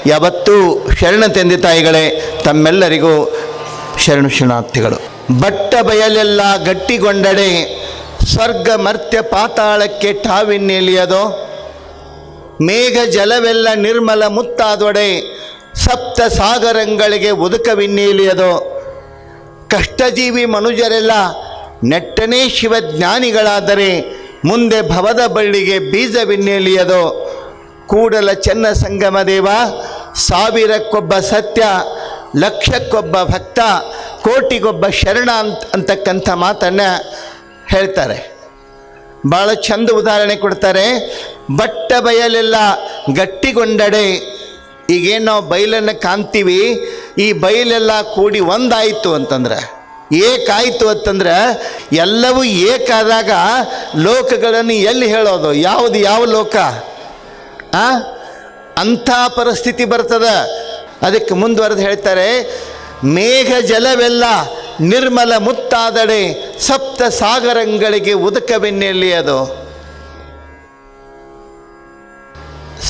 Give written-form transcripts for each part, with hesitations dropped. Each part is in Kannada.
ಯಾವತ್ತೂ ಶರಣ ತಂದೆ ತಾಯಿಗಳೇ ತಮ್ಮೆಲ್ಲರಿಗೂ ಶರಣಾರ್ಥಿಗಳು. ಬಟ್ಟ ಬಯಲೆಲ್ಲ ಗಟ್ಟಿಗೊಂಡಡೆ ಸ್ವರ್ಗ ಮರ್ತ್ಯ ಪಾತಾಳಕ್ಕೆ ಠಾವಿನ್ನೆಲಿಯದೋ, ಮೇಘ ಜಲವೆಲ್ಲ ನಿರ್ಮಲ ಮುತ್ತಾದೊಡೆ ಸಪ್ತ ಸಾಗರಂಗಳಿಗೆ ಉದುಕವಿನ್ನೇಲಿಯದೋ, ಕಷ್ಟಜೀವಿ ಮನುಜರೆಲ್ಲ ನೆಟ್ಟನೇ ಶಿವಜ್ಞಾನಿಗಳಾದರೆ ಮುಂದೆ ಭವದ ಬಳ್ಳಿಗೆ ಬೀಜವಿನ್ನೇಲಿಯದೋ, ಕೂಡಲ ಚೆನ್ನ ಸಂಗಮ ದೇವ ಸಾವಿರಕ್ಕೊಬ್ಬ ಸತ್ಯ ಲಕ್ಷಕ್ಕೊಬ್ಬ ಭಕ್ತ ಕೋಟಿಗೊಬ್ಬ ಶರಣ ಅಂತಕ್ಕಂಥ ಮಾತನ್ನು ಹೇಳ್ತಾರೆ. ಭಾಳ ಚಂದ ಉದಾಹರಣೆ ಕೊಡ್ತಾರೆ. ಬಟ್ಟ ಬಯಲೆಲ್ಲ ಗಟ್ಟಿಗೊಂಡಡೆ, ಈಗೇನು ನಾವು ಬಯಲನ್ನು ಕಾಣ್ತೀವಿ, ಈ ಬಯಲೆಲ್ಲ ಕೂಡಿ ಒಂದಾಯಿತು ಅಂತಂದ್ರೆ, ಏಕಾಯಿತು ಅಂತಂದ್ರೆ, ಎಲ್ಲವೂ ಏಕಾದಾಗ ಲೋಕಗಳನ್ನು ಎಲ್ಲಿ ಹೇಳೋದು? ಯಾವ ಲೋಕ ಅಂಥ ಪರಿಸ್ಥಿತಿ ಬರ್ತದೆ. ಅದಕ್ಕೆ ಮುಂದುವರೆದು ಹೇಳ್ತಾರೆ, ಮೇಘ ಜಲವೆಲ್ಲ ನಿರ್ಮಲ ಮುತ್ತಾದಡೆ ಸಪ್ತ ಸಾಗರಂಗಳಿಗೆ ಉದಕವೆನ್ನೆಲಿಯದು.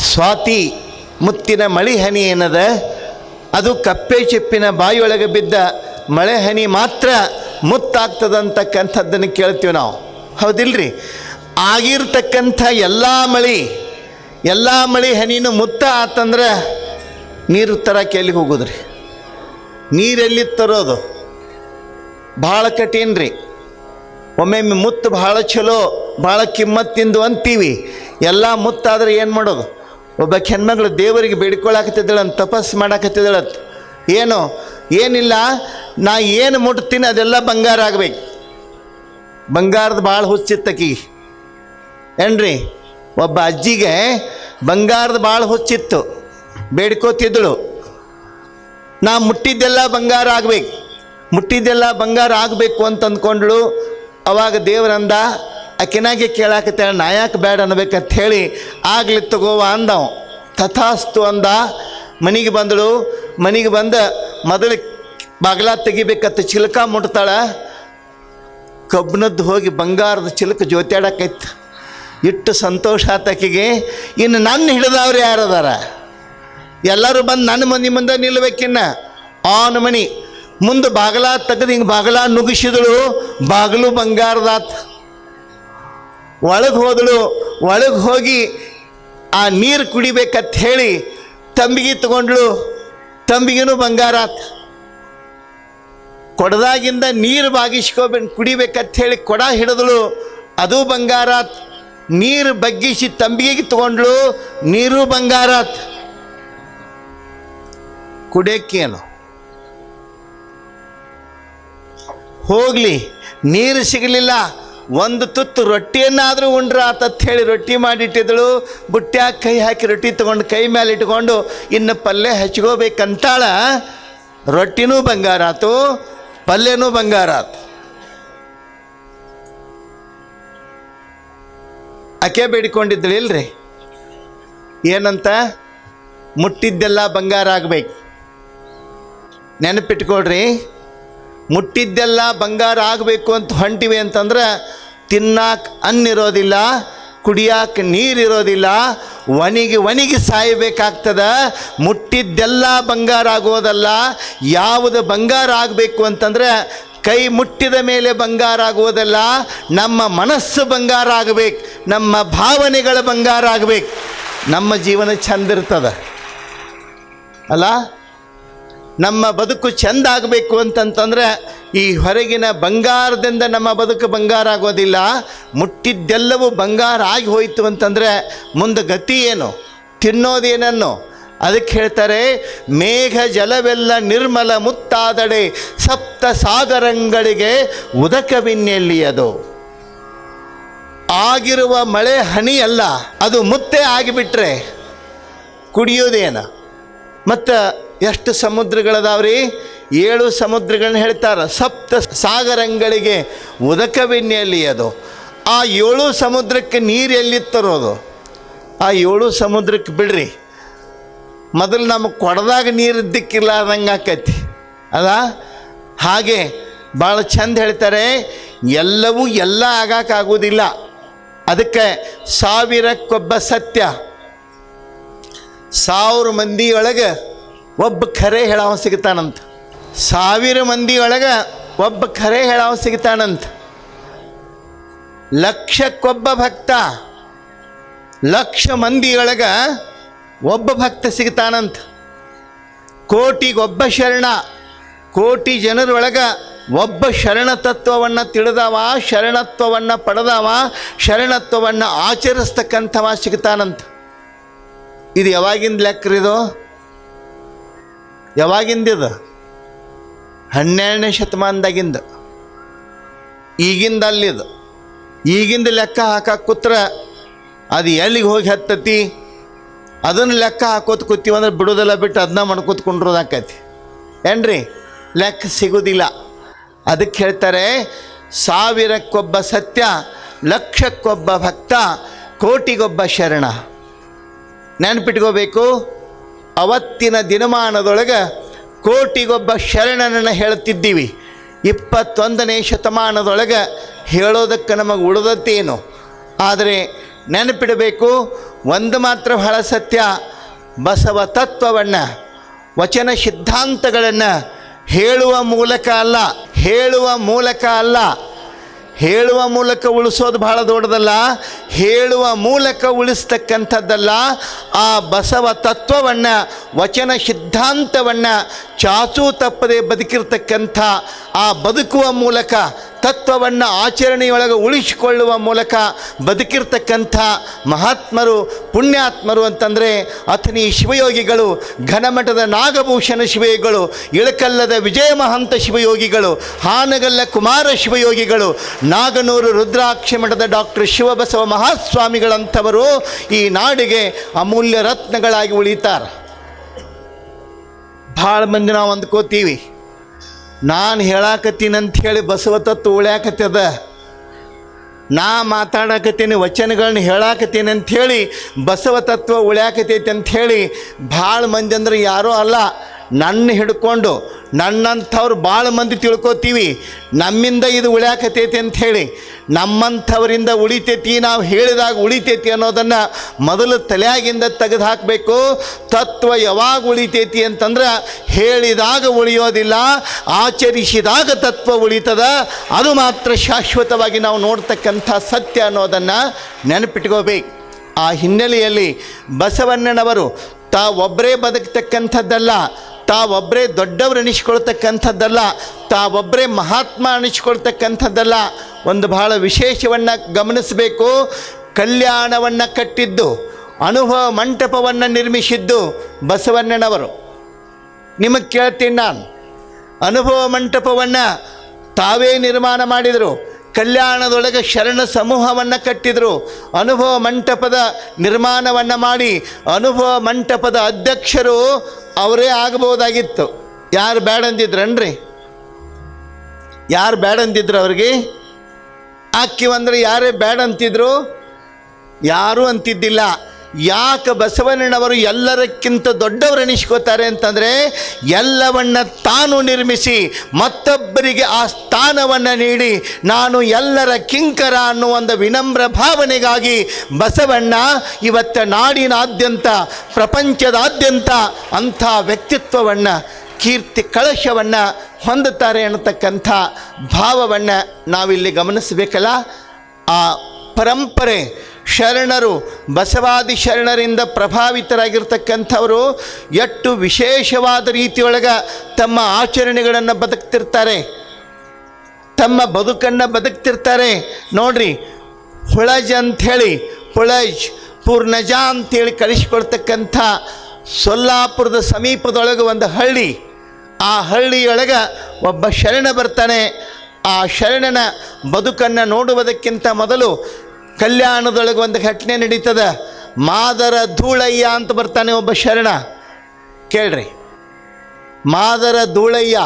ಸ್ವಾತಿ ಮುತ್ತಿನ ಮಳೆ ಹನಿ ಏನದ, ಅದು ಕಪ್ಪೆ ಚಿಪ್ಪಿನ ಬಾಯಿಯೊಳಗೆ ಬಿದ್ದ ಮಳೆ ಹನಿ ಮಾತ್ರ ಮುತ್ತಾಗ್ತದಂತಕ್ಕಂಥದ್ದನ್ನು ಕೇಳ್ತೀವಿ ನಾವು, ಹೌದಿಲ್ರಿ? ಆಗಿರ್ತಕ್ಕಂಥ ಎಲ್ಲ ಮಳೆ ಹನಿನೂ ಮುತ್ತ ಆತಂದ್ರೆ ನೀರು ತರಕ್ಕೆ ಎಲ್ಲಿಗೆ ಹೋಗೋದ್ರಿ? ನೀರೆಲ್ಲಿ ತರೋದು? ಭಾಳ ಕಠಿಣ ರೀ. ಒಮ್ಮೊಮ್ಮೆ ಮುತ್ತು ಭಾಳ ಚಲೋ, ಭಾಳ ಕಿಮ್ಮತ್ತಿಂದು ಅಂತೀವಿ. ಎಲ್ಲ ಮುತ್ತಾದ್ರೆ ಏನು ಮಾಡೋದು? ಒಬ್ಬ ಹೆಣ್ಮಗಳು ದೇವರಿಗೆ ಬೇಡ್ಕೊಳಕತ್ತಿದ್ದಳಂತ, ತಪಸ್ಸು ಮಾಡಾಕತ್ತಿದ್ದಳಂತ. ಏನಿಲ್ಲ, ನಾ ಏನು ಮುಟ್ತೀನಿ ಅದೆಲ್ಲ ಬಂಗಾರ ಆಗ್ಬೇಕು. ಬಂಗಾರದ ಭಾಳ ಹುಚ್ಚಿತ್ತಕಿ ಏನ್ರಿ. ಒಬ್ಬ ಅಜ್ಜಿಗೆ ಬಂಗಾರದ ಭಾಳ ಹುಚ್ಚಿತ್ತು, ಬೇಡ್ಕೋತಿದ್ದಳು, ನಾ ಮುಟ್ಟಿದ್ದೆಲ್ಲ ಬಂಗಾರ ಆಗಬೇಕು ಅಂತ ಅಂದ್ಕೊಂಡ್ಳು. ಅವಾಗ ದೇವರಂದ, ಆಕೆನಾಗೆ ಕೇಳಾಕತ್ತೇಳ, ನಾ ಯಾಕೆ ಬೇಡ ಅನ್ಬೇಕಂತ ಹೇಳಿ, ಆಗ್ಲಿ ತಗೋವ ಅಂದವ. ತಥಾಸ್ತು ಅಂದ. ಮನೆಗೆ ಬಂದಳು. ಮನೆಗೆ ಬಂದ ಮೊದಲು ಬಾಗಿಲ ತೆಗಿಬೇಕತ್ತ ಚಿಲಕ ಮುಟ್ತಾಳ. ಕಬ್ಬಿಣದ್ದು ಹೋಗಿ ಬಂಗಾರದ ಚಿಲಕ ಜೋತ್ಯಾಡಕೈತೆ. ಇಟ್ಟು ಸಂತೋಷ ಆತಕಿಗೆ. ಇನ್ನು ನನ್ನ ಹಿಡಿದವ್ರು ಯಾರದಾರ? ಎಲ್ಲರೂ ಬಂದು ನನ್ನ ಮನೆ ಮುಂದೆ ನಿಲ್ಬೇಕಿನ್ನ. ಆನ ಮನೆ ಮುಂದೆ ಬಾಗಿಲ ತೆಗೆದು ಹಿಂಗೆ ಬಾಗಿಲ ನುಗ್ಗಿಸಿದಳು. ಬಾಗಿಲು ಬಂಗಾರದಾತ. ಒಳಗೆ ಹೋದಳು. ಒಳಗೆ ಹೋಗಿ ಆ ನೀರು ಕುಡಿಬೇಕಂತ ಹೇಳಿ ತಂಬಿಗೆ ತಗೊಂಡ್ಳು. ತಂಬಿಗೆನೂ ಬಂಗಾರ ಆತ. ಕೊಡದಾಗಿಂದ ನೀರು ಕುಡಿಬೇಕಂತ ಹೇಳಿ ಕೊಡ ಹಿಡಿದಳು, ಅದು ಬಂಗಾರ ಆತ. ನೀರು ಬಗ್ಗಿಸಿ ತಂಬಿಗೆಗೆ ತಗೊಂಡ್ಳು, ನೀರು ಬಂಗಾರ ಆತ. ಕುಡಿಯೋಕ್ಕೇನು? ಹೋಗಲಿ, ನೀರು ಸಿಗಲಿಲ್ಲ, ಒಂದು ತುತ್ತು ರೊಟ್ಟಿಯನ್ನಾದರೂ ಉಂಡ್ರ ಆತತ್ ಹೇಳಿ ರೊಟ್ಟಿ ಮಾಡಿಟ್ಟಿದ್ದಳು. ಬುಟ್ಟ್ಯಾಗ ಕೈ ಹಾಕಿ ರೊಟ್ಟಿ ತೊಗೊಂಡು ಕೈ ಮೇಲೆ ಇಟ್ಕೊಂಡು ಇನ್ನು ಪಲ್ಯ ಹಚ್ಕೋಬೇಕಂತಾಳ. ರೊಟ್ಟಿನೂ ಬಂಗಾರ ಆತು, ಪಲ್ಯನೂ ಬಂಗಾರ ಆತು. ಆಕೆ ಬೇಡಿಕೊಂಡಿದ್ದಳು ಇಲ್ರಿ, ಏನಂತ? ಮುಟ್ಟಿದ್ದೆಲ್ಲ ಬಂಗಾರ ಆಗ್ಬೇಕು. ನೆನಪಿಟ್ಕೊಳ್ರಿ, ಮುಟ್ಟಿದ್ದೆಲ್ಲ ಬಂಗಾರ ಆಗಬೇಕು ಅಂತ ಹೊಂಟಿವೆ ಅಂತಂದ್ರೆ ತಿನ್ನಾಕ ಅನ್ನಿರೋದಿಲ್ಲ, ಕುಡಿಯಾಕ ನೀರಿರೋದಿಲ್ಲ, ಒಣಗಿ ಸಾಯಬೇಕಾಗ್ತದ. ಮುಟ್ಟಿದ್ದೆಲ್ಲ ಬಂಗಾರ ಆಗೋದಲ್ಲ. ಯಾವುದು ಬಂಗಾರ ಆಗಬೇಕು ಅಂತಂದ್ರೆ ಕೈ ಮುಟ್ಟಿದ ಮೇಲೆ ಬಂಗಾರ ಆಗುವುದಲ್ಲ, ನಮ್ಮ ಮನಸ್ಸು ಬಂಗಾರ ಆಗಬೇಕು, ನಮ್ಮ ಭಾವನೆಗಳ ಬಂಗಾರ ಆಗಬೇಕು. ನಮ್ಮ ಜೀವನ ಚಂದ ಇರ್ತದ ಅಲ್ಲ? ನಮ್ಮ ಬದುಕು ಚೆಂದ ಆಗಬೇಕು ಅಂತಂತಂದ್ರೆ ಈ ಹೊರಗಿನ ಬಂಗಾರದಿಂದ ನಮ್ಮ ಬದುಕು ಬಂಗಾರ ಆಗೋದಿಲ್ಲ. ಮುಟ್ಟಿದ್ದೆಲ್ಲವೂ ಬಂಗಾರ ಆಗಿ ಹೋಯಿತು ಅಂತಂದರೆ ಮುಂದೆ ಗತಿ ಏನು? ತಿನ್ನೋದೇನನ್ನು? ಅದಕ್ಕೆ ಹೇಳ್ತಾರೆ, ಮೇಘ ಜಲವೆಲ್ಲ ನಿರ್ಮಲ ಮುತ್ತಾದಡೆ ಸಪ್ತ ಸಾಗರಂಗಳಿಗೆ ಉದಕವಿನ್ನೆಲಿಯದು. ಆಗಿರುವ ಮಳೆ ಹನಿ ಅಲ್ಲ, ಅದು ಮುತ್ತೆ ಆಗಿಬಿಟ್ರೆ ಕುಡಿಯೋದೇನು? ಮತ್ತು ಎಷ್ಟು ಸಮುದ್ರಗಳದಾವ್ರಿ? 7 ಸಮುದ್ರಗಳನ್ನ ಹೇಳ್ತಾರೆ. ಸಪ್ತ ಸಾಗರಂಗಳಿಗೆ ಉದಕವಿನ್ನೆಲಿಯದು. ಆ 7 ಸಮುದ್ರಕ್ಕೆ ನೀರು ಎಲ್ಲಿ ತರೋದು? ಆ 7 ಸಮುದ್ರಕ್ಕೆ ಬಿಡ್ರಿ, ಮೊದಲು ನಮಗೆ ಕೊಡದಾಗ ನೀರು ಇದ್ದಕ್ಕಿಲ್ಲಾರ್ದಂಗೆ ಆಕೈತಿ ಅದ. ಹಾಗೆ ಭಾಳ ಚಂದ ಹೇಳ್ತಾರೆ, ಎಲ್ಲವೂ ಎಲ್ಲ ಆಗೋಕ್ಕಾಗೋದಿಲ್ಲ. ಅದಕ್ಕೆ ಸಾವಿರಕ್ಕೊಬ್ಬ ಸತ್ಯ 1000 ಮಂದಿಯೊಳಗೆ ಒಬ್ಬ ಖರೆ ಹೇಳವ ಸಿಗ್ತಾನಂತ. 1000 ಮಂದಿಯೊಳಗೆ ಒಬ್ಬ ಖರೆ ಹೇಳವ ಸಿಗ್ತಾನಂತ. ಲಕ್ಷಕ್ಕೊಬ್ಬ ಭಕ್ತ, 1,00,000 ಮಂದಿಯೊಳಗೆ ಒಬ್ಬ ಭಕ್ತ ಸಿಗ್ತಾನಂತ. ಕೋಟಿಗೊಬ್ಬ ಶರಣ, ಕೋಟಿ ಜನರೊಳಗೆ ಒಬ್ಬ ಶರಣ ತತ್ವವನ್ನು ತಿಳಿದವ, ಶರಣತ್ವವನ್ನು ಪಡೆದವ, ಶರಣತ್ವವನ್ನು ಆಚರಿಸ್ತಕ್ಕಂಥವ ಸಿಗ್ತಾನಂತ. ಇದು ಯಾವಾಗಿಂದ ಲೆಕ್ಕರಿದು? ಯಾವಾಗಿಂದಿದು? 12ನೇ ಶತಮಾನದಾಗಿಂದ. ಈಗಿಂದ ಅಲ್ಲಿದು. ಈಗಿಂದ ಲೆಕ್ಕ ಹಾಕಕ್ಕೆ ಕೂತ್ರ ಅದು ಎಲ್ಲಿಗೆ ಹೋಗಿ ಹತ್ತತಿ, ಅದನ್ನು ಲೆಕ್ಕ ಹಾಕೋತ ಕೂತೀವಂದ್ರೆ ಬಿಡೋದೆಲ್ಲ ಬಿಟ್ಟು ಅದನ್ನ ಮಾಡ್ಕೊತ್ಕೊಂಡ್ರೋದಾಕೈತಿ ಏನ್ರಿ? ಲೆಕ್ಕ ಸಿಗೋದಿಲ್ಲ. ಅದಕ್ಕೆ ಹೇಳ್ತಾರೆ 1000ಕ್ಕೊಬ್ಬ ಸತ್ಯ, 1,00,000ಕ್ಕೊಬ್ಬ ಭಕ್ತ, ಕೋಟಿಗೊಬ್ಬ ಶರಣ. ನೆನಪಿಟ್ಕೋಬೇಕು, ಅವತ್ತಿನ ದಿನಮಾನದೊಳಗೆ ಕೋಟಿಗೊಬ್ಬ ಶರಣನನ್ನು ಹೇಳ್ತಿದ್ದೀವಿ. 21ನೇ ಶತಮಾನದೊಳಗೆ ಹೇಳೋದಕ್ಕೆ ನಮಗೆ ಉಳಿದತ್ತೇನು? ಆದರೆ ನೆನಪಿಡಬೇಕು, ಒಂದು ಮಾತ್ರ ಬಹಳ ಸತ್ಯ, ಬಸವ ತತ್ವವನ್ನು, ವಚನ ಸಿದ್ಧಾಂತಗಳನ್ನು ಹೇಳುವ ಮೂಲಕ ಅಲ್ಲ, ಹೇಳುವ ಮೂಲಕ ಉಳಿಸೋದು ಬಹಳ ದೊಡ್ಡದಲ್ಲ, ಹೇಳುವ ಮೂಲಕ ಉಳಿಸ್ತಕ್ಕಂಥದ್ದಲ್ಲ. ಆ ಬಸವ ತತ್ವವನ್ನು, ವಚನ ಸಿದ್ಧಾಂತವನ್ನು ಚಾಚೂ ತಪ್ಪದೆ ಬದುಕಿರ್ತಕ್ಕಂಥ, ಆ ಬದುಕುವ ಮೂಲಕ ತತ್ವವನ್ನು ಆಚರಣೆಯೊಳಗೆ ಉಳಿಸಿಕೊಳ್ಳುವ ಮೂಲಕ ಬದುಕಿರ್ತಕ್ಕಂಥ ಮಹಾತ್ಮರು, ಪುಣ್ಯಾತ್ಮರು ಅಂತಂದರೆ ಅಥಣಿ ಶಿವಯೋಗಿಗಳು, ಘನಮಠದ ನಾಗಭೂಷಣ ಶಿವಯೋಗಿಗಳು, ಇಳಕಲ್ಲದ ವಿಜಯ ಮಹಂತ ಶಿವಯೋಗಿಗಳು, ಹಾನಗಲ್ಲ ಕುಮಾರ ಶಿವಯೋಗಿಗಳು, ನಾಗನೂರು ರುದ್ರಾಕ್ಷಿ ಮಠದ ಡಾಕ್ಟರ್ ಶಿವಬಸವ ಮಹಾಸ್ವಾಮಿಗಳಂಥವರು ಈ ನಾಡಿಗೆ ಅಮೂಲ್ಯ ರತ್ನಗಳಾಗಿ ಉಳಿತಾರೆ. ಭಾಳ ಮಂದಿ ನಾವು ಅಂದ್ಕೋತೀವಿ, ನಾನು ಹೇಳಾಕತ್ತೀನಂತ ಹೇಳಿ ಬಸವ ತತ್ವ ಉಳ್ಯಾಕತ್ತದ, ನಾ ಮಾತಾಡಕತ್ತೀನಿ, ವಚನಗಳನ್ನ ಹೇಳಾಕತ್ತೀನಿ ಅಂಥೇಳಿ ಬಸವ ತತ್ವ ಉಳ್ಯಾಕತೈತಿ ಅಂಥೇಳಿ ಭಾಳ ಮಂದಿ ಅಂದ್ರೆ ಯಾರೋ ಅಲ್ಲ, ನನ್ನ ಹಿಡ್ಕೊಂಡು ನನ್ನಂಥವ್ರು ಭಾಳ ಮಂದಿ ತಿಳ್ಕೊತೀವಿ ನಮ್ಮಿಂದ ಇದು ಉಳ್ಯಾಕತೈತಿ ಅಂಥೇಳಿ. ನಮ್ಮಂಥವರಿಂದ ಉಳಿತೈತಿ, ನಾವು ಹೇಳಿದಾಗ ಉಳಿತೈತಿ ಅನ್ನೋದನ್ನು ಮೊದಲು ತಲೆಯಾಗಿಂದ ತೆಗೆದು ಹಾಕಬೇಕು. ತತ್ವ ಯಾವಾಗ ಉಳಿತೈತಿ ಅಂತಂದ್ರೆ ಹೇಳಿದಾಗ ಉಳಿಯೋದಿಲ್ಲ, ಆಚರಿಸಿದಾಗ ತತ್ವ ಉಳಿತದ. ಅದು ಮಾತ್ರ ಶಾಶ್ವತವಾಗಿ ನಾವು ನೋಡ್ತಕ್ಕಂಥ ಸತ್ಯ ಅನ್ನೋದನ್ನು ನೆನಪಿಟ್ಕೋಬೇಕು. ಆ ಹಿನ್ನೆಲೆಯಲ್ಲಿ ಬಸವಣ್ಣನವರು ತಾವೊಬ್ಬರೇ ಬದುಕ್ತಕ್ಕಂಥದ್ದಲ್ಲ, ತಾವೊಬ್ಬರೇ ದೊಡ್ಡವರು ಅನಿಸ್ಕೊಳ್ತಕ್ಕಂಥದ್ದಲ್ಲ, ತಾವೊಬ್ಬರೇ ಮಹಾತ್ಮ ಅನಿಸ್ಕೊಳ್ತಕ್ಕಂಥದ್ದಲ್ಲ. ಒಂದು ಬಹಳ ವಿಶೇಷವನ್ನು ಗಮನಿಸಬೇಕು. ಕಲ್ಯಾಣವನ್ನು ಕಟ್ಟಿದ್ದು, ಅನುಭವ ಮಂಟಪವನ್ನು ನಿರ್ಮಿಸಿದ್ದು ಬಸವಣ್ಣನವರು. ನಿಮಗೆ ಕೇಳ್ತೀನಿ ನಾನು, ಅನುಭವ ಮಂಟಪವನ್ನು ತಾವೇ ನಿರ್ಮಾಣ ಮಾಡಿದರು. ಕಲ್ಯಾಣದೊಳಗೆ ಶರಣ ಸಮೂಹವನ್ನು ಕಟ್ಟಿದರು. ಅನುಭವ ಮಂಟಪದ ನಿರ್ಮಾಣವನ್ನು ಮಾಡಿ ಅನುಭವ ಮಂಟಪದ ಅಧ್ಯಕ್ಷರು ಅವರೇ ಆಗಬಹುದಾಗಿತ್ತು. ಯಾರು ಬೇಡ ಅಂದಿದ್ರನ್ರಿ? ಯಾರು ಬೇಡ ಅಂದಿದ್ರು? ಅವ್ರಿಗೆ ಹಾಕಿವಂದ್ರೆ ಯಾರೇ ಬೇಡ ಅಂತಿದ್ರು? ಯಾರೂ ಅಂತಿದ್ದಿಲ್ಲ. ಯಾಕೆ ಬಸವಣ್ಣನವರು ಎಲ್ಲರಕ್ಕಿಂತ ದೊಡ್ಡವರು ಅನಿಸ್ಕೋತಾರೆ ಅಂತಂದರೆ, ಎಲ್ಲವನ್ನ ತಾನು ನಿರ್ಮಿಸಿ ಮತ್ತೊಬ್ಬರಿಗೆ ಆ ಸ್ಥಾನವನ್ನು ನೀಡಿ ನಾನು ಎಲ್ಲರ ಕಿಂಕರ ಅನ್ನುವ ಒಂದು ವಿನಮ್ರ ಭಾವನೆಗಾಗಿ ಬಸವಣ್ಣ ಇವತ್ತು ನಾಡಿನಾದ್ಯಂತ, ಪ್ರಪಂಚದಾದ್ಯಂತ ಅಂಥ ವ್ಯಕ್ತಿತ್ವವನ್ನು, ಕೀರ್ತಿ ಕಳಶವನ್ನು ಹೊಂದುತ್ತಾರೆ ಅನ್ನತಕ್ಕಂಥ ಭಾವವನ್ನು ನಾವಿಲ್ಲಿ ಗಮನಿಸಬೇಕಲ್ಲ. ಆ ಪರಂಪರೆ, ಶರಣರು, ಬಸವಾದಿ ಶರಣರಿಂದ ಪ್ರಭಾವಿತರಾಗಿರ್ತಕ್ಕಂಥವರು ಎಷ್ಟು ವಿಶೇಷವಾದ ರೀತಿಯೊಳಗೆ ತಮ್ಮ ಆಚರಣೆಗಳನ್ನು ಬದುಕ್ತಿರ್ತಾರೆ, ತಮ್ಮ ಬದುಕನ್ನು ಬದುಕ್ತಿರ್ತಾರೆ. ನೋಡ್ರಿ, ಹುಳಜ್ ಅಂಥೇಳಿ, ಹುಳಜ್ ಪೂರ್ಣಜ ಅಂಥೇಳಿ ಕಳಿಸ್ಕೊಳ್ತಕ್ಕಂಥ ಸೊಲ್ಲಾಪುರದ ಸಮೀಪದೊಳಗೆ ಒಂದು ಹಳ್ಳಿ. ಆ ಹಳ್ಳಿಯೊಳಗೆ ಒಬ್ಬ ಶರಣ ಬರ್ತಾನೆ. ಆ ಶರಣನ ಬದುಕನ್ನು ನೋಡುವುದಕ್ಕಿಂತ ಮೊದಲು ಕಲ್ಯಾಣದೊಳಗೆ ಒಂದು ಘಟನೆ ನಡೀತದ. ಮಾದರ ಧೂಳಯ್ಯ ಅಂತ ಬರ್ತಾನೆ ಒಬ್ಬ ಶರಣ. ಕೇಳ್ರಿ, ಮಾದರ ಧೂಳಯ್ಯ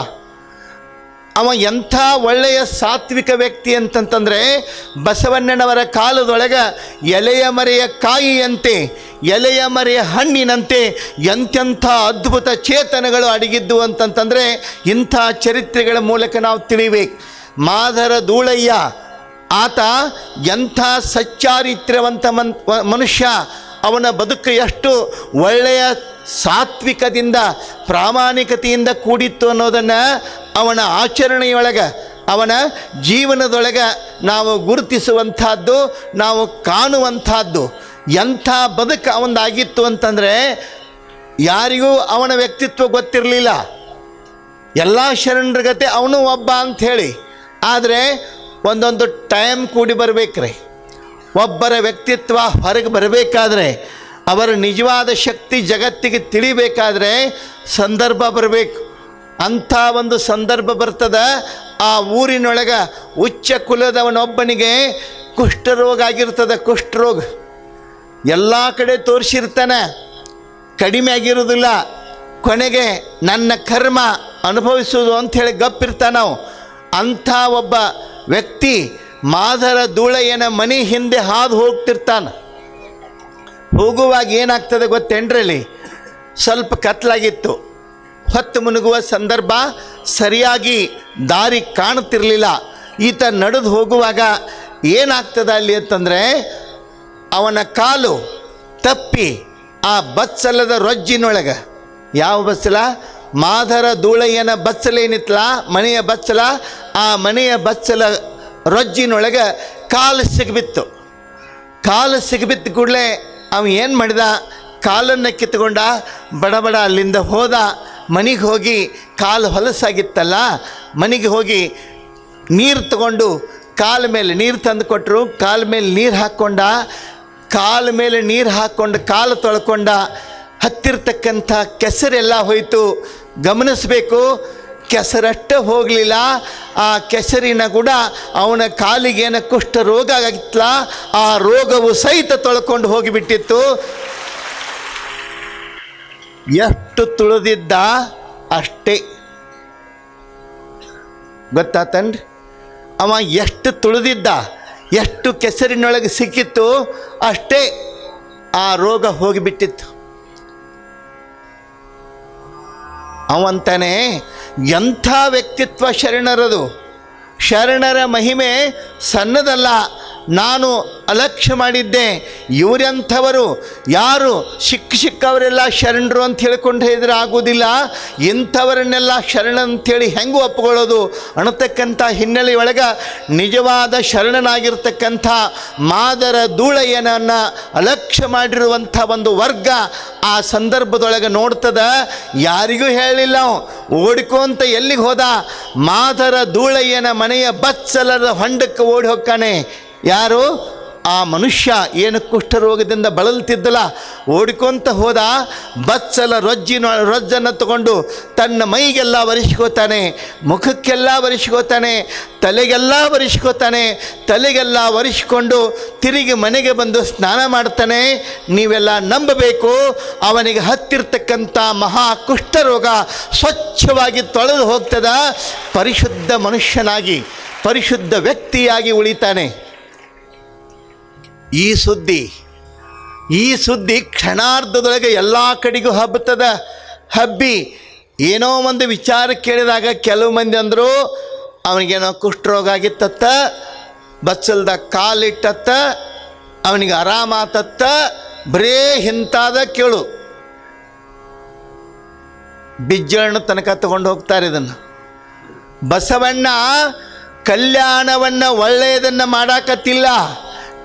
ಅವ ಎಂಥ ಒಳ್ಳೆಯ ಸಾತ್ವಿಕ ವ್ಯಕ್ತಿ ಅಂತಂತಂದರೆ, ಬಸವಣ್ಣನವರ ಕಾಲದೊಳಗೆ ಎಲೆಯ ಮರೆಯ ಕಾಯಿಯಂತೆ, ಎಲೆಯ ಮರೆಯ ಹಣ್ಣಿನಂತೆ ಎಂತೆಂಥ ಅದ್ಭುತ ಚೇತನಗಳು ಅಡಗಿದ್ದು ಅಂತಂತಂದರೆ ಇಂಥ ಚರಿತ್ರೆಗಳ ಮೂಲಕ ನಾವು ತಿಳಿಬೇಕು. ಮಾದರ ಧೂಳಯ್ಯ ಆತ ಎಂಥ ಸಚ್ಚಾರಿತ್ರ್ಯವಂತ ಮನುಷ್ಯ. ಅವನ ಬದುಕು ಎಷ್ಟು ಒಳ್ಳೆಯ ಸಾತ್ವಿಕದಿಂದ ಪ್ರಾಮಾಣಿಕತೆಯಿಂದ ಕೂಡಿತ್ತು ಅನ್ನೋದನ್ನು ಅವನ ಆಚರಣೆಯೊಳಗೆ ಅವನ ಜೀವನದೊಳಗೆ ನಾವು ಗುರುತಿಸುವಂಥದ್ದು, ನಾವು ಕಾಣುವಂಥದ್ದು. ಎಂಥ ಬದುಕು ಅವನದಾಗಿತ್ತು ಅಂತಂದರೆ ಯಾರಿಗೂ ಅವನ ವ್ಯಕ್ತಿತ್ವ ಗೊತ್ತಿರಲಿಲ್ಲ. ಎಲ್ಲ ಶರಣರ ಗತೆ ಅವನು ಒಬ್ಬ ಅಂಥೇಳಿ. ಆದರೆ ಒಂದೊಂದು ಟೈಮ್ ಕೂಡಿ ಬರಬೇಕ್ರಿ. ಒಬ್ಬರ ವ್ಯಕ್ತಿತ್ವ ಹೊರಗೆ ಬರಬೇಕಾದ್ರೆ, ಅವರ ನಿಜವಾದ ಶಕ್ತಿ ಜಗತ್ತಿಗೆ ತಿಳಿಬೇಕಾದ್ರೆ ಸಂದರ್ಭ ಬರಬೇಕು. ಅಂಥ ಒಂದು ಸಂದರ್ಭ ಬರ್ತದ. ಆ ಊರಿನೊಳಗೆ ಉಚ್ಚ ಕುಲದವನೊಬ್ಬನಿಗೆ ಕುಷ್ಠರೋಗ ಆಗಿರ್ತದೆ. ಕುಷ್ಠರೋಗ ಎಲ್ಲ ಕಡೆ ತೋರಿಸಿರ್ತಾನೆ, ಕಡಿಮೆ ಆಗಿರೋದಿಲ್ಲ. ಕೊನೆಗೆ ನನ್ನ ಕರ್ಮ ಅನುಭವಿಸೋದು ಅಂಥೇಳಿ ಗಪ್ಪಿರ್ತಾನೆ ನಾವು. ಅಂಥ ಒಬ್ಬ ವ್ಯಕ್ತಿ ಮಾದರ ಧೂಳಯ್ಯನ ಮನೆ ಹಿಂದೆ ಹಾದು ಹೋಗ್ತಿರ್ತಾನೆ. ಹೋಗುವಾಗ ಏನಾಗ್ತದೆ ಗೊತ್ತೇನ್ರಲ್ಲಿ? ಸ್ವಲ್ಪ ಕತ್ಲಾಗಿತ್ತು, ಹೊತ್ತು ಮುನುಗುವ ಸಂದರ್ಭ, ಸರಿಯಾಗಿ ದಾರಿ ಕಾಣುತ್ತಿರಲಿಲ್ಲ. ಈತ ನಡೆದು ಹೋಗುವಾಗ ಏನಾಗ್ತದೆ ಅಲ್ಲಿ ಅಂತಂದರೆ, ಅವನ ಕಾಲು ತಪ್ಪಿ ಆ ಬಚ್ಚಲದ ರೊಜ್ಜಿನೊಳಗೆ, ಯಾವ ಬಚ್ಚಲ? ಮಾದರ ಧೂಳಯ್ಯನ ಬಚ್ಚಲೇನಿತ್ತಲ, ಮನೆಯ ಬಚ್ಚಲ, ಆ ಮನೆಯ ಬಚ್ಚಲ ರೊಜ್ಜಿನೊಳಗೆ ಕಾಲು ಸಿಗಿಬಿತ್ತು. ಕಾಲು ಸಿಗಿಬಿದ್ದ ಕೂಡಲೇ ಅವ ಏನು ಮಾಡಿದ? ಕಾಲನ್ನು ಕಿತ್ಕೊಂಡ, ಬಡ ಅಲ್ಲಿಂದ ಹೋದ. ಮನೆಗೆ ಹೋಗಿ, ಕಾಲು ಹೊಲಸಾಗಿತ್ತಲ್ಲ, ಮನೆಗೆ ಹೋಗಿ ನೀರು ತಗೊಂಡು ಕಾಲ ಮೇಲೆ ನೀರು ತಂದು ಕೊಟ್ಟರು. ಕಾಲ ಮೇಲೆ ನೀರು ಹಾಕ್ಕೊಂಡ, ಕಾಲ ಮೇಲೆ ನೀರು ಹಾಕ್ಕೊಂಡು ಕಾಲು ತೊಳ್ಕೊಂಡ. ಹತ್ತಿರ್ತಕ್ಕಂಥ ಕೆಸರೆಲ್ಲ ಹೋಯಿತು. ಗಮನಿಸಬೇಕು, ಕೆಸರಷ್ಟೇ ಹೋಗಲಿಲ್ಲ, ಆ ಕೆಸರಿನ ಕೂಡ ಅವನ ಕಾಲಿಗೇನ ಕುಷ್ಠ ರೋಗ ಆಗಿತ್ತಲ್ಲ, ಆ ರೋಗವು ಸಹಿತ ತೊಳ್ಕೊಂಡು ಹೋಗಿಬಿಟ್ಟಿತ್ತು. ಎಷ್ಟು ತುಳಿದಿದ್ದ ಅಷ್ಟೇ. ಗೊತ್ತಾತನ್ರಿ? ಅವ ಎಷ್ಟು ತುಳಿದಿದ್ದ, ಎಷ್ಟು ಕೆಸರಿನೊಳಗೆ ಸಿಕ್ಕಿತ್ತು ಅಷ್ಟೇ ಆ ರೋಗ ಹೋಗಿಬಿಟ್ಟಿತ್ತು. ಅವಂತಾನೆ ಎಂಥ ವ್ಯಕ್ತಿತ್ವ ಶರಣರದು. ಶರಣರ ಮಹಿಮೆ ಸಣ್ಣದಲ್ಲ. ನಾನು ಅಲಕ್ಷ್ಯ ಮಾಡಿದ್ದೆ. ಇವರೆಂಥವರು, ಯಾರು ಸಿಕ್ಕವರೆಲ್ಲ ಶರಣರು ಅಂತ ಹೇಳ್ಕೊಂಡು ಇದ್ರೆ ಆಗೋದಿಲ್ಲ, ಇಂಥವರನ್ನೆಲ್ಲ ಶರಣ ಅಂಥೇಳಿ ಹೆಂಗೂ ಒಪ್ಕೊಳ್ಳೋದು ಅನ್ನತಕ್ಕಂಥ ಹಿನ್ನೆಲೆಯೊಳಗೆ ನಿಜವಾದ ಶರಣನಾಗಿರ್ತಕ್ಕಂಥ ಮಾದರ ಧೂಳಯ್ಯನನ್ನು ಅಲಕ್ಷ್ಯ ಮಾಡಿರುವಂಥ ಒಂದು ವರ್ಗ ಆ ಸಂದರ್ಭದೊಳಗೆ ನೋಡ್ತದ. ಯಾರಿಗೂ ಹೇಳಿಲ್ಲ. ಓಡಿಕೊಂತ ಎಲ್ಲಿಗೆ ಹೋದ? ಮಾದರ ಧೂಳಯ್ಯನ ಮನೆಯ ಬಚ್ಚಲದ ಹೊಂಡಕ್ಕೆ ಓಡಿ ಹೋಗ್ತಾನೆ. ಯಾರು? ಆ ಮನುಷ್ಯ ಏನು ಕುಷ್ಠರೋಗದಿಂದ ಬಳಲ್ತಿದ್ದಲ್ಲ, ಓಡಿಕೊಂತ ಹೋದ. ಬಚ್ಚಲ ರೊಜ್ಜನ್ನು ತಗೊಂಡು ತನ್ನ ಮೈಗೆಲ್ಲ ಒರೆಸ್ಕೋತಾನೆ, ಮುಖಕ್ಕೆಲ್ಲ ಒರೆಸ್ಕೋತಾನೆ, ತಲೆಗೆಲ್ಲ ಒರೆಸ್ಕೋತಾನೆ. ತಲೆಗೆಲ್ಲ ಒರೆಸ್ಕೊಂಡು ತಿರುಗಿ ಮನೆಗೆ ಬಂದು ಸ್ನಾನ ಮಾಡ್ತಾನೆ. ನೀವೆಲ್ಲ ನಂಬಬೇಕು, ಅವನಿಗೆ ಹತ್ತಿರ್ತಕ್ಕಂಥ ಮಹಾ ಕುಷ್ಠರೋಗ ಸ್ವಚ್ಛವಾಗಿ ತೊಳೆದು ಹೋಗ್ತದ. ಪರಿಶುದ್ಧ ಮನುಷ್ಯನಾಗಿ, ಪರಿಶುದ್ಧ ವ್ಯಕ್ತಿಯಾಗಿ ಉಳಿತಾನೆ. ಈ ಸುದ್ದಿ ಕ್ಷಣಾರ್ಧದೊಳಗೆ ಎಲ್ಲ ಕಡೆಗೂ ಹಬ್ಬುತ್ತದೆ. ಹಬ್ಬಿ ಏನೋ ಒಂದು ವಿಚಾರ ಕೇಳಿದಾಗ ಕೆಲವು ಮಂದಿ ಅಂದರು, ಅವನಿಗೇನೋ ಕುಷ್ಠರೋಗ ಆಗಿತ್ತತ್ತ, ಬಚ್ಚಲ್ದ ಕಾಲಿಟ್ಟತ್ತ, ಅವನಿಗೆ ಆರಾಮಾತತ್ತ. ಬರೇ ಇಂಥದ ಕೇಳು. ಬಿಜ್ಜಳನ್ನು ತನಕ ತಗೊಂಡು ಹೋಗ್ತಾರೆ ಇದನ್ನು. ಬಸವಣ್ಣ ಕಲ್ಯಾಣವನ್ನು ಒಳ್ಳೆಯದನ್ನು ಮಾಡಾಕತ್ತಿಲ್ಲ,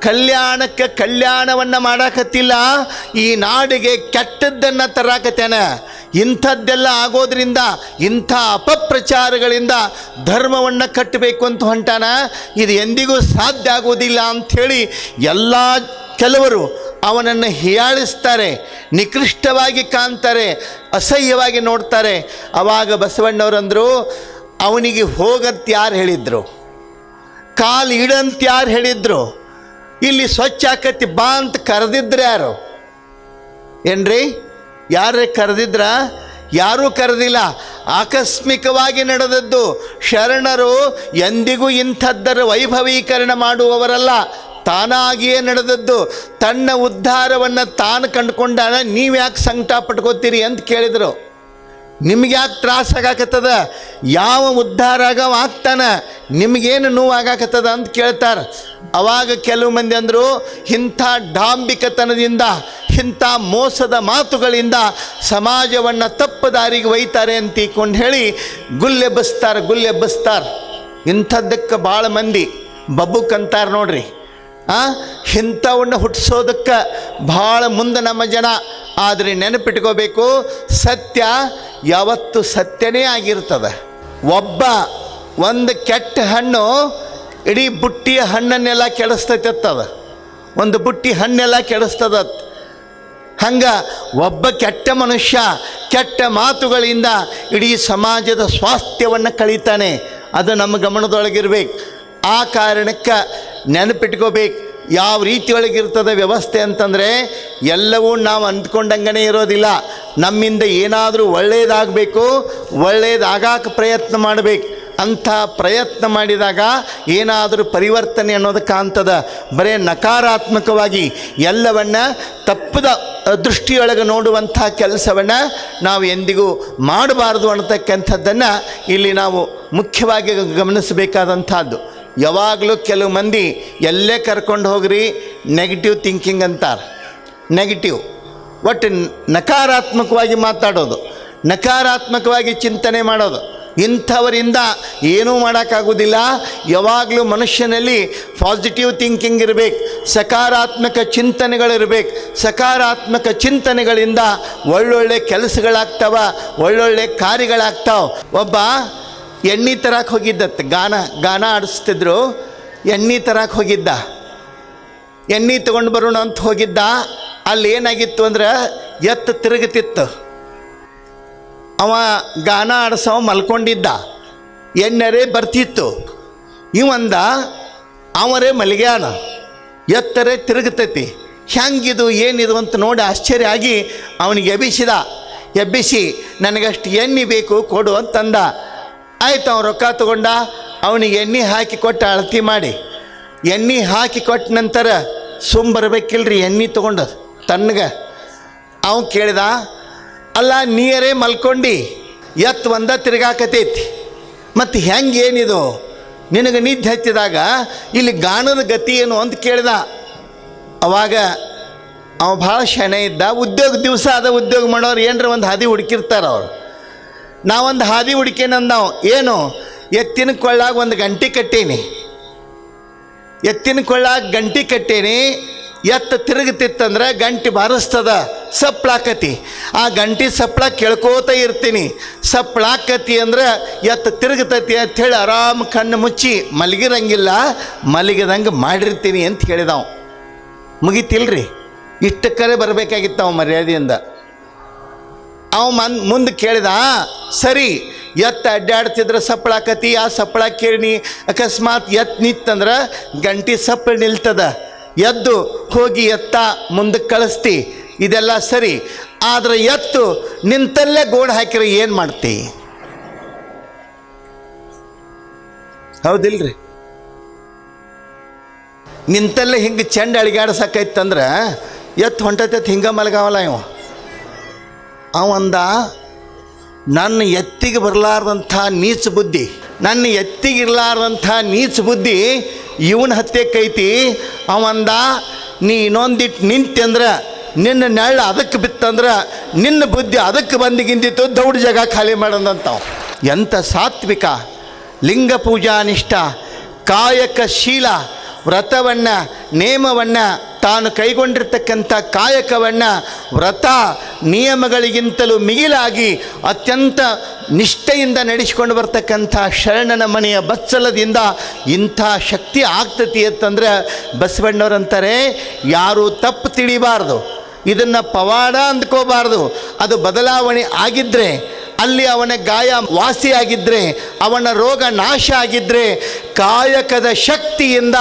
ಕಲ್ಯಾಣಕ್ಕೆ ಕಲ್ಯಾಣವನ್ನು ಮಾಡಾಕತ್ತಿಲ್ಲ, ಈ ನಾಡಿಗೆ ಕೆಟ್ಟದ್ದನ್ನು ತರಾಕತ್ತೇನೆ. ಇಂಥದ್ದೆಲ್ಲ ಆಗೋದ್ರಿಂದ, ಇಂಥ ಅಪಪ್ರಚಾರಗಳಿಂದ ಧರ್ಮವನ್ನು ಕಟ್ಟಬೇಕು ಅಂತ ಹೊಂಟಾನ. ಇದು ಎಂದಿಗೂ ಸಾಧ್ಯ ಆಗೋದಿಲ್ಲ ಅಂಥೇಳಿ ಎಲ್ಲ ಕೆಲವರು ಅವನನ್ನು ಹೀಯಾಳಿಸ್ತಾರೆ, ನಿಕೃಷ್ಟವಾಗಿ ಕಾಣ್ತಾರೆ, ಅಸಹ್ಯವಾಗಿ ನೋಡ್ತಾರೆ. ಆವಾಗ ಬಸವಣ್ಣವರಂದರು, ಅವನಿಗೆ ಹೋಗಂತ ಯಾರು ಹೇಳಿದ್ರು? ಕಾಲು ಇಡಂತ ಯಾರು ಹೇಳಿದ್ರು? ಇಲ್ಲಿ ಸ್ವಚ್ಛ ಆಕತಿ ಬಾ ಅಂತ ಕರೆದಿದ್ರೆ ಯಾರು? ಏನ್ರಿ? ಯಾರೇ ಕರೆದಿದ್ರ? ಯಾರೂ ಕರೆದಿಲ್ಲ. ಆಕಸ್ಮಿಕವಾಗಿ ನಡೆದದ್ದು. ಶರಣರು ಎಂದಿಗೂ ಇಂಥದ್ದರ ವೈಭವೀಕರಣ ಮಾಡುವವರಲ್ಲ, ತಾನಾಗಿಯೇ ನಡೆದದ್ದು. ತನ್ನ ಉದ್ಧಾರವನ್ನು ತಾನು ಕಂಡುಕೊಂಡಾನ. ನೀವು ಯಾಕೆ ಸಂಕಟ ಪಟ್ಕೋತೀರಿ ಅಂತ ಕೇಳಿದರು. ನಿಮ್ಗೆ ಯಾಕೆ ತ್ರಾಸಾಗತ್ತದ? ಯಾವ ಉದ್ಧಾರ ಆಗ್ತಾನೆ? ನಿಮಗೇನು ನೋವು ಆಗಾಕತ್ತದ ಅಂತ ಕೇಳ್ತಾರೆ. ಅವಾಗ ಕೆಲವು ಮಂದಿ ಅಂದರು, ಇಂಥ ಡಾಂಬಿಕತನದಿಂದ ಇಂಥ ಮೋಸದ ಮಾತುಗಳಿಂದ ಸಮಾಜವನ್ನು ತಪ್ಪು ದಾರಿಗೆ ಒಯ್ತಾರೆ ಅಂತ ತಿಳ್ಕೊಂಡು ಹೇಳಿ ಗುಲ್ಲೆಬ್ಬಿಸ್ತಾರೆ. ಇಂಥದ್ದಕ್ಕೆ ಭಾಳ ಮಂದಿ ಬಬ್ಬುಕ್ ಅಂತಾರೆ ನೋಡ್ರಿ. ಇಂಥವನ್ನ ಹುಟ್ಟಿಸೋದಕ್ಕೆ ಭಾಳ ಮುಂದೆ ನಮ್ಮ ಜನ. ಆದರೆ ನೆನಪಿಟ್ಕೋಬೇಕು, ಸತ್ಯ ಯಾವತ್ತು ಸತ್ಯನೇ ಆಗಿರ್ತದೆ. ಒಂದು ಕೆಟ್ಟ ಹಣ್ಣು ಇಡೀ ಬುಟ್ಟಿಯ ಹಣ್ಣನ್ನೆಲ್ಲ ಕೆಡಿಸ್ತೈತದ, ಒಂದು ಬುಟ್ಟಿ ಹಣ್ಣೆಲ್ಲ ಕೆಡಿಸ್ತದ. ಹಂಗೆ ಒಬ್ಬ ಕೆಟ್ಟ ಮನುಷ್ಯ ಕೆಟ್ಟ ಮಾತುಗಳಿಂದ ಇಡೀ ಸಮಾಜದ ಸ್ವಾಸ್ಥ್ಯವನ್ನು ಕಳೀತಾನೆ. ಅದು ನಮ್ಮ ಗಮನದೊಳಗಿರ್ಬೇಕು. ಆ ಕಾರಣಕ್ಕೆ ನೆನಪಿಟ್ಕೋಬೇಕು, ಯಾವ ರೀತಿಯೊಳಗಿರ್ತದೆ ವ್ಯವಸ್ಥೆ ಅಂತಂದರೆ ಎಲ್ಲವೂ ನಾವು ಅಂದ್ಕೊಂಡಂಗನೇ ಇರೋದಿಲ್ಲ. ನಮ್ಮಿಂದ ಏನಾದರೂ ಒಳ್ಳೆಯದಾಗಬೇಕು, ಒಳ್ಳೆಯದಾಗಕ್ಕೆ ಪ್ರಯತ್ನ ಮಾಡಬೇಕು. ಅಂಥ ಪ್ರಯತ್ನ ಮಾಡಿದಾಗ ಏನಾದರೂ ಪರಿವರ್ತನೆ ಅನ್ನೋದು ಕಾಣ್ತದೆ. ಬರೀ ನಕಾರಾತ್ಮಕವಾಗಿ ಎಲ್ಲವನ್ನ ತಪ್ಪದ ದೃಷ್ಟಿಯೊಳಗೆ ನೋಡುವಂಥ ಕೆಲಸವನ್ನು ನಾವು ಎಂದಿಗೂ ಮಾಡಬಾರ್ದು ಅನ್ನತಕ್ಕಂಥದ್ದನ್ನು ಇಲ್ಲಿ ನಾವು ಮುಖ್ಯವಾಗಿ ಗಮನಿಸಬೇಕಾದಂಥದ್ದು. ಯಾವಾಗಲೂ ಕೆಲವು ಮಂದಿ ಎಲ್ಲೇ ಕರ್ಕೊಂಡು ಹೋಗ್ರಿ ನೆಗೆಟಿವ್ ಥಿಂಕಿಂಗ್ ಅಂತಾರೆ. ನೆಗೆಟಿವ್ ಒಟ್ಟು ನಕಾರಾತ್ಮಕವಾಗಿ ಮಾತಾಡೋದು, ನಕಾರಾತ್ಮಕವಾಗಿ ಚಿಂತನೆ ಮಾಡೋದು. ಇಂಥವರಿಂದ ಏನೂ ಮಾಡೋಕ್ಕಾಗೋದಿಲ್ಲ. ಯಾವಾಗಲೂ ಮನುಷ್ಯನಲ್ಲಿ ಪಾಸಿಟಿವ್ ಥಿಂಕಿಂಗ್ ಇರಬೇಕು, ಸಕಾರಾತ್ಮಕ ಚಿಂತನೆಗಳಿರಬೇಕು. ಸಕಾರಾತ್ಮಕ ಚಿಂತನೆಗಳಿಂದ ಒಳ್ಳೊಳ್ಳೆ ಕೆಲಸಗಳಾಗ್ತಾವ, ಒಳ್ಳೊಳ್ಳೆ ಕಾರ್ಯಗಳಾಗ್ತಾವೆ. ಒಬ್ಬ ಎಣ್ಣೆ ತರಕ್ಕೆ ಹೋಗಿದ್ದತ್ತೆ, ಗಾನ ಆಡಿಸ್ತಿದ್ರು. ಎಣ್ಣೆ ತರಕ್ಕೆ ಹೋಗಿದ್ದ, ಎಣ್ಣೆ ತೊಗೊಂಡು ಬರೋಣ ಅಂತ ಹೋಗಿದ್ದ. ಅಲ್ಲಿ ಏನಾಗಿತ್ತು ಅಂದ್ರೆ ಎತ್ತು ತಿರುಗುತ್ತಿತ್ತು. ಅವ ಗಾನ ಆಡಿಸೋ ಮಲ್ಕೊಂಡಿದ್ದ, ಎಣ್ಣರೆ ಬರ್ತಿತ್ತು. ಇವಂದ ಅವರೇ ಮಲಗ್ಯಾನ, ಎತ್ತರೆ ತಿರುಗುತ್ತೈತಿ. ಹೆಂಗಿದು ಏನಿದು ಅಂತ ನೋಡಿ ಆಶ್ಚರ್ಯ ಆಗಿ ಅವನಿಗೆ ಎಬ್ಬಿಸಿ ನನಗಷ್ಟು ಎಣ್ಣೆ ಬೇಕು ಕೊಡು ಅಂತಂದ. ಆಯ್ತು, ಅವ್ನು ರೊಕ್ಕ ತೊಗೊಂಡ. ಅವನಿಗೆ ಎಣ್ಣೆ ಹಾಕಿ ಕೊಟ್ಟು ಅಳತಿ ಮಾಡಿ, ಎಣ್ಣೆ ಹಾಕಿ ಕೊಟ್ಟ ನಂತರ ಬರಬೇಕಿಲ್ರಿ ಎಣ್ಣೆ ತೊಗೊಂಡು ತಣ್ಣಗೆ. ಅವನು ಕೇಳಿದ, ಅಲ್ಲ ನೀರೇ ಮಲ್ಕೊಂಡು ಎತ್ತು ಒಂದ ತಿರುಗಾಕತೈತಿ, ಮತ್ತು ಹೆಂಗೆ ಏನಿದು ನಿನಗೆ ನಿದ್ದೆ ಹತ್ತಿದಾಗ ಇಲ್ಲಿ ಗಾಣದ ಗತಿ ಏನು ಅಂತ ಕೇಳಿದ. ಅವಾಗ ಅವ ಭಾಳ ಶಣೆ ಇದ್ದ. ದಿವಸ ಉದ್ಯೋಗ ಮಾಡೋರು ಏನರ ಒಂದು ಹಾದಿ ಹುಡುಕಿರ್ತಾರೆ ಅವರು. ನಾವೊಂದು ಹಾದಿ ಹುಡುಕೇನಂದ ನಾವು, ಏನು ಎತ್ತಿನ ಕೊಳ್ಳಾಗ ಒಂದು ಗಂಟೆ ಕಟ್ಟೀನಿ, ಎತ್ತಿನ ಕೊಳ್ಳಾಗ ಗಂಟೆ ಕಟ್ಟೀನಿ. ಎತ್ತು ತಿರುಗುತ್ತಿತ್ತಂದ್ರೆ ಗಂಟೆ ಬಾರಿಸ್ತದ, ಸಪ್ಪಳಾಕತಿ. ಆ ಗಂಟೆ ಸಪ್ಪಳ ಕೇಳ್ಕೋತ ಇರ್ತೀನಿ. ಸಪ್ಪಳಾಕತಿ ಅಂದ್ರೆ ಎತ್ತು ತಿರುಗುತ್ತತಿ ಅಂಥೇಳಿ ಆರಾಮ್ ಕಣ್ಣು ಮುಚ್ಚಿ ಮಲಗಿರಂಗಿಲ್ಲ, ಮಲಗಿದಂಗೆ ಮಾಡಿರ್ತೀನಿ ಅಂತ ಹೇಳಿದವ. ಮುಗಿತಿಲ್ರಿ, ಇಷ್ಟಕ್ಕರೆ ಬರಬೇಕಾಗಿತ್ತು ಅವ ಮರ್ಯಾದೆಯಿಂದ. ಅವ ಮುಂದೆ ಕೇಳಿದ, ಸರಿ ಎತ್ತು ಅಡ್ಡಾಡ್ತಿದ್ರೆ ಸಪ್ಪಳಾಕತಿ, ಆ ಸಪ್ಪಳ ಕೇಳಿ ಅಕಸ್ಮಾತ್ ಎತ್ತು ನಿತ್ತಂದ್ರೆ ಗಂಟೆ ಸಪ್ಪಳ ನಿಲ್ತದ, ಎದ್ದು ಹೋಗಿ ಎತ್ತ ಮುಂದಕ್ಕೆ ಕಳಿಸ್ತಿ, ಇದೆಲ್ಲ ಸರಿ. ಆದರೆ ಎತ್ತು ನಿಂತಲ್ಲೇ ಗೋಡೆ ಹಾಕಿದ್ರೆ ಏನು ಮಾಡ್ತಿ? ಹೌದಿಲ್ರಿ? ನಿಂತಲ್ಲೇ ಹಿಂಗೆ ಚೆಂಡ ಅಳಿಗಾಡ್ಸಕ್ಕೈತಂದ್ರೆ ಎತ್ತು ಹೊಂಟೈತೆ ಹಿಂಗೆ ಮಲಗಾವಲ್ಲ ಇವ. ಅವಂದ, ನನ್ನ ಎತ್ತಿಗೆ ಬರಲಾರ್ದಂಥ ನೀಚ ಬುದ್ಧಿ, ನನ್ನ ಎತ್ತಿಗಿರಲಾರ್ದಂಥ ನೀಚ ಬುದ್ಧಿ ಇವನ ಹತ್ಯಕ್ಕೈತಿ. ಅವಂದ, ನೀ ಇನ್ನೊಂದಿಟ್ಟು ನಿಂತಂದ್ರೆ ನಿನ್ನ ನೆಳ್ಳು ಅದಕ್ಕೆ ಬಿತ್ತಂದ್ರೆ ನಿನ್ನ ಬುದ್ಧಿ ಅದಕ್ಕೆ ಬಂದಿಗಿಂದಿತ್ತು, ದೌಡ್ ಜಾಗ ಖಾಲಿ ಮಾಡೋದಂತಾವ. ಎಂಥ ಸಾತ್ವಿಕ, ಲಿಂಗ ಪೂಜಾನಿಷ್ಠ, ಕಾಯಕಶೀಲ, ವ್ರತವನ್ನು ನೇಮವನ್ನು ತಾನು ಕೈಗೊಂಡಿರ್ತಕ್ಕಂಥ ಕಾಯಕವನ್ನು ವ್ರತ ನಿಯಮಗಳಿಗಿಂತಲೂ ಮಿಗಿಲಾಗಿ ಅತ್ಯಂತ ನಿಷ್ಠೆಯಿಂದ ನಡೆಸಿಕೊಂಡು ಬರ್ತಕ್ಕಂಥ ಶರಣನ ಮನೆಯ ಬತ್ಸಲದಿಂದ ಇಂಥ ಶಕ್ತಿ ಆಗ್ತತಿ ಅಂತಂದ್ರೆ ಬಸವಣ್ಣವರಂತಾರೆ, ಯಾರೂ ತಪ್ಪು ತಿಳಿಬಾರ್ದು, ಇದನ್ನು ಪವಾಡ ಅಂದ್ಕೋಬಾರ್ದು. ಅದು ಬದಲಾವಣೆ ಆಗಿದ್ದರೆ, ಅಲ್ಲಿ ಅವನ ಗಾಯ ವಾಸಿಯಾಗಿದ್ದರೆ, ಅವನ ರೋಗ ನಾಶ ಆಗಿದ್ದರೆ ಕಾಯಕದ ಶಕ್ತಿಯಿಂದ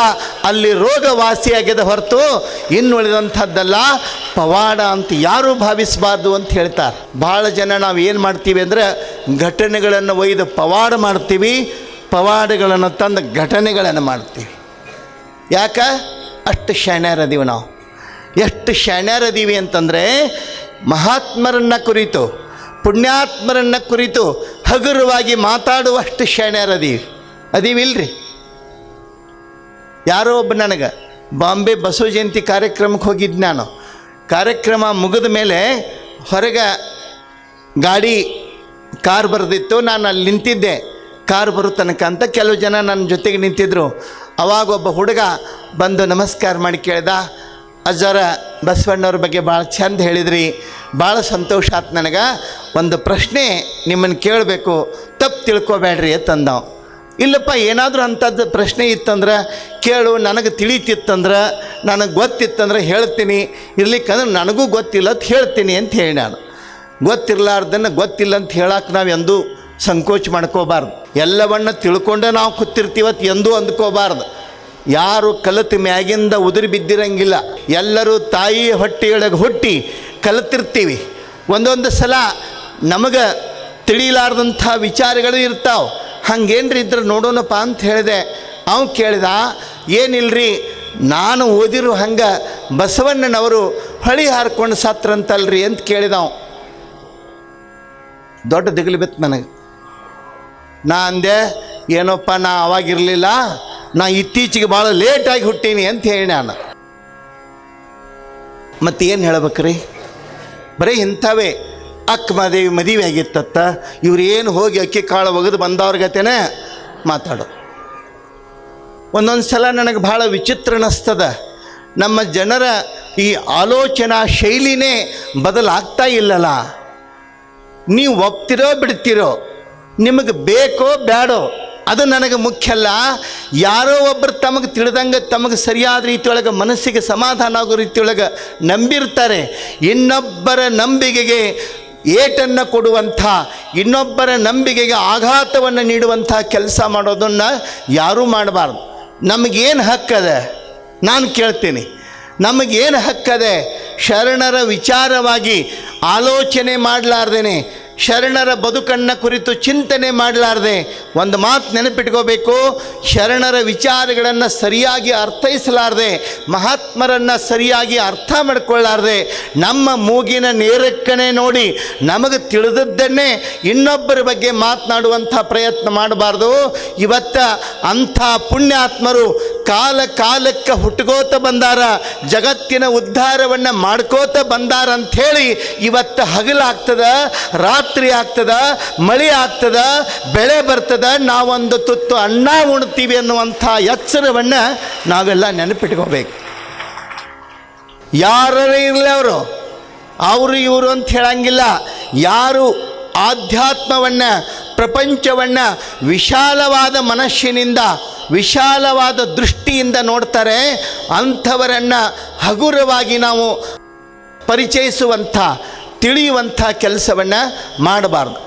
ಅಲ್ಲಿ ರೋಗ ವಾಸಿಯಾಗಿದೆ ಹೊರತು ಇನ್ನುಳಿದಂಥದ್ದಲ್ಲ, ಪವಾಡ ಅಂತ ಯಾರೂ ಭಾವಿಸಬಾರ್ದು ಅಂತ ಹೇಳ್ತಾರೆ. ಭಾಳ ಜನ ನಾವು ಏನು ಮಾಡ್ತೀವಿ ಅಂದರೆ ಘಟನೆಗಳನ್ನು ಒಯ್ದು ಪವಾಡ ಮಾಡ್ತೀವಿ, ಪವಾಡಗಳನ್ನು ತಂದು ಘಟನೆಗಳನ್ನು ಮಾಡ್ತೀವಿ. ಯಾಕೆ? ಅಷ್ಟು ಶಾಣ್ಯರದೀವಿ ನಾವು. ಎಷ್ಟು ಶಾಣ್ಯರದೀವಿ ಅಂತಂದರೆ ಮಹಾತ್ಮರನ್ನು ಕುರಿತು, ಪುಣ್ಯಾತ್ಮರನ್ನು ಕುರಿತು ಹಗುರವಾಗಿ ಮಾತಾಡುವಷ್ಟು ಶಾಣ್ಯರದೀವಿ. ಅದೀವಿಲ್ರಿ? ಯಾರೋ ಒಬ್ಬ ನನಗೆ ಬಾಂಬೆ ಬಸವ ಜಯಂತಿ ಕಾರ್ಯಕ್ರಮಕ್ಕೆ ಹೋಗಿದ್ದು ನಾನು. ಕಾರ್ಯಕ್ರಮ ಮುಗಿದ ಮೇಲೆ ಹೊರಗೆ ಕಾರ್ ಬರೆದಿತ್ತು. ನಾನು ಅಲ್ಲಿ ನಿಂತಿದ್ದೆ ಕಾರ್ ಬರೋ ತನಕ ಅಂತ. ಕೆಲವು ಜನ ನನ್ನ ಜೊತೆಗೆ ನಿಂತಿದ್ದರು. ಅವಾಗ ಒಬ್ಬ ಹುಡುಗ ಬಂದು ನಮಸ್ಕಾರ ಮಾಡಿ ಕೇಳ್ದ, ಅಜ್ಜಾರ ಬಸವಣ್ಣವ್ರ ಬಗ್ಗೆ ಭಾಳ ಚಂದ ಹೇಳಿದ್ರಿ, ಭಾಳ ಸಂತೋಷ ಆಯ್ತು ನನಗೆ. ಒಂದು ಪ್ರಶ್ನೆ ನಿಮ್ಮನ್ನು ಕೇಳಬೇಕು, ತಪ್ಪು ತಿಳ್ಕೊಬೇಡ್ರಿ ಅಂತಂದವು. ಇಲ್ಲಪ್ಪ, ಏನಾದರೂ ಅಂಥದ್ದು ಪ್ರಶ್ನೆ ಇತ್ತಂದ್ರೆ ಕೇಳು, ನನಗೆ ತಿಳಿತಿತ್ತಂದ್ರೆ, ನನಗೆ ಗೊತ್ತಿತ್ತಂದ್ರೆ ಹೇಳ್ತೀನಿ, ಇರ್ಲಿಕ್ಕಂದ್ರೆ ನನಗೂ ಗೊತ್ತಿಲ್ಲ ಅಂತ ಹೇಳ್ತೀನಿ ಅಂತ ಹೇಳಿ ನಾನು. ಗೊತ್ತಿರಲಾರ್ದನ್ನು ಗೊತ್ತಿಲ್ಲ ಅಂತ ಹೇಳಕ್ಕೆ ನಾವು ಎಂದೂ ಸಂಕೋಚ ಮಾಡ್ಕೋಬಾರ್ದು. ಎಲ್ಲವನ್ನ ತಿಳ್ಕೊಂಡೆ ನಾವು ಕೂತಿರ್ತೀವತ್ತು ಎಂದೂ ಅಂದ್ಕೋಬಾರ್ದು. ಯಾರು ಕಲಿತ ಮ್ಯಾಗಿಂದ ಉದುರಿ ಬಿದ್ದಿರಂಗಿಲ್ಲ. ಎಲ್ಲರೂ ತಾಯಿ ಹೊಟ್ಟೆಯೊಳಗೆ ಹುಟ್ಟಿ ಕಲಿತಿರ್ತೀವಿ. ಒಂದೊಂದು ಸಲ ನಮಗೆ ತಿಳಿಲಾರ್ದಂಥ ವಿಚಾರಗಳು ಇರ್ತಾವೆ. ಹಂಗೇನ್ರಿ ಇದ್ರೆ ನೋಡೋಣಪ್ಪ ಅಂತ ಹೇಳಿದೆ. ಅವ್ನು ಕೇಳಿದ, ಏನಿಲ್ರಿ, ನಾನು ಓದಿರು ಹಂಗೆ ಬಸವಣ್ಣನವರು ಹೊಳಿ ಹಾರ್ಕೊಂಡು ಸತ್ರಂತಲ್ರಿ ಅಂತ ಕೇಳಿದವು. ದೊಡ್ಡ ದಿಗಿಲು ಬಿತ್ತು ನನಗೆ. ನಾ ಅಂದೆ, ಏನಪ್ಪ, ನಾ ಅವಾಗಿರಲಿಲ್ಲ, ನಾ ಇತ್ತೀಚೆಗೆ ಭಾಳ ಲೇಟಾಗಿ ಹುಟ್ಟೀನಿ ಅಂತ ಹೇಳಿ ನಾನು. ಮತ್ತೇನು ಹೇಳ್ಬೇಕ್ರಿ? ಬರೀ ಇಂಥವೇ. ಅಕ್ಕಮಾದೇವಿ ಮದುವೆ ಆಗಿತ್ತತ್ತ, ಇವ್ರು ಏನು ಹೋಗಿ ಅಕ್ಕಿ ಕಾಳು ಒಗೆದು ಬಂದವ್ರಿಗತೇನೆ ಮಾತಾಡೋ. ಒಂದೊಂದು ಸಲ ನನಗೆ ಭಾಳ ವಿಚಿತ್ರ ಅನ್ನಿಸ್ತದ. ನಮ್ಮ ಜನರ ಈ ಆಲೋಚನಾ ಶೈಲಿನೇ ಬದಲಾಗ್ತಾ ಇಲ್ಲಲ್ಲ. ನೀವು ಒಪ್ತಿರೋ ಬಿಡ್ತಿರೋ, ನಿಮಗೆ ಬೇಕೋ ಬೇಡೋ ಅದು ನನಗೆ ಮುಖ್ಯ ಅಲ್ಲ. ಯಾರೋ ಒಬ್ಬರು ತಮಗೆ ತಿಳಿದಂಗೆ ತಮಗೆ ಸರಿಯಾದ ರೀತಿಯೊಳಗೆ ಮನಸ್ಸಿಗೆ ಸಮಾಧಾನ ಆಗೋ ರೀತಿಯೊಳಗೆ ನಂಬಿರ್ತಾರೆ. ಇನ್ನೊಬ್ಬರ ನಂಬಿಕೆಗೆ ಏಟನ್ನು ಕೊಡುವಂಥ, ಇನ್ನೊಬ್ಬರ ನಂಬಿಕೆಗೆ ಆಘಾತವನ್ನು ನೀಡುವಂಥ ಕೆಲಸ ಮಾಡೋದನ್ನು ಯಾರೂ ಮಾಡಬಾರ್ದು. ನಮಗೇನು ಹಕ್ಕದ? ನಾನು ಕೇಳ್ತೀನಿ, ನಮಗೇನು ಹಕ್ಕದೆ? ಶರಣರ ವಿಚಾರವಾಗಿ ಆಲೋಚನೆ ಮಾಡಲಾರ್ದೇನೆ, ಶರಣರ ಬದುಕನ್ನು ಕುರಿತು ಚಿಂತನೆ ಮಾಡಲಾರ್ದೆ, ಒಂದು ಮಾತು ನೆನಪಿಟ್ಕೋಬೇಕು, ಶರಣರ ವಿಚಾರಗಳನ್ನು ಸರಿಯಾಗಿ ಅರ್ಥೈಸಲಾರ್ದೆ, ಮಹಾತ್ಮರನ್ನು ಸರಿಯಾಗಿ ಅರ್ಥ ಮಾಡಿಕೊಳ್ಳಾರ್ದೆ, ನಮ್ಮ ಮೂಗಿನ ನೇರಕ್ಕನೆ ನೋಡಿ ನಮಗೆ ತಿಳಿದದ್ದನ್ನೇ ಇನ್ನೊಬ್ಬರ ಬಗ್ಗೆ ಮಾತನಾಡುವಂಥ ಪ್ರಯತ್ನ ಮಾಡಬಾರ್ದು. ಇವತ್ತು ಅಂಥ ಪುಣ್ಯಾತ್ಮರು ಕಾಲ ಕಾಲಕ್ಕೆ ಹುಟ್ಟುಕೋತ ಬಂದಾರ, ಜಗತ್ತಿನ ಉದ್ಧಾರವನ್ನು ಮಾಡ್ಕೋತ ಬಂದಾರ ಅಂಥೇಳಿ ಇವತ್ತು ಹಗಲಾಗ್ತದ, ರಾತ್ರಿ ಆಗ್ತದ, ಮಳೆ ಆಗ್ತದ, ಬೆಳೆ ಬರ್ತದ, ನಾವೊಂದು ತುತ್ತು ಅನ್ನ ಉಣ್ತೀವಿ ಅನ್ನುವಂಥ ಎಚ್ಚರವನ್ನು ನಾವೆಲ್ಲ ನೆನಪಿಟ್ಕೋಬೇಕು. ಯಾರೇ ಇರಲಿ ಅವರು ಇವರು ಅಂತ ಹೇಳಂಗಿಲ್ಲ. ಯಾರು ಆಧ್ಯಾತ್ಮವನ್ನು, ಪ್ರಪಂಚವನ್ನು ವಿಶಾಲವಾದ ಮನಸ್ಸಿನಿಂದ, ವಿಶಾಲವಾದ ದೃಷ್ಟಿಯಿಂದ ನೋಡ್ತಾರೆ, ಅಂಥವರನ್ನು ಹಗುರವಾಗಿ ನಾವು ಪರಿಚಯಿಸುವಂಥ, ತಿಳಿಯುವಂಥ ಕೆಲಸವನ್ನು ಮಾಡಬಾರ್ದು.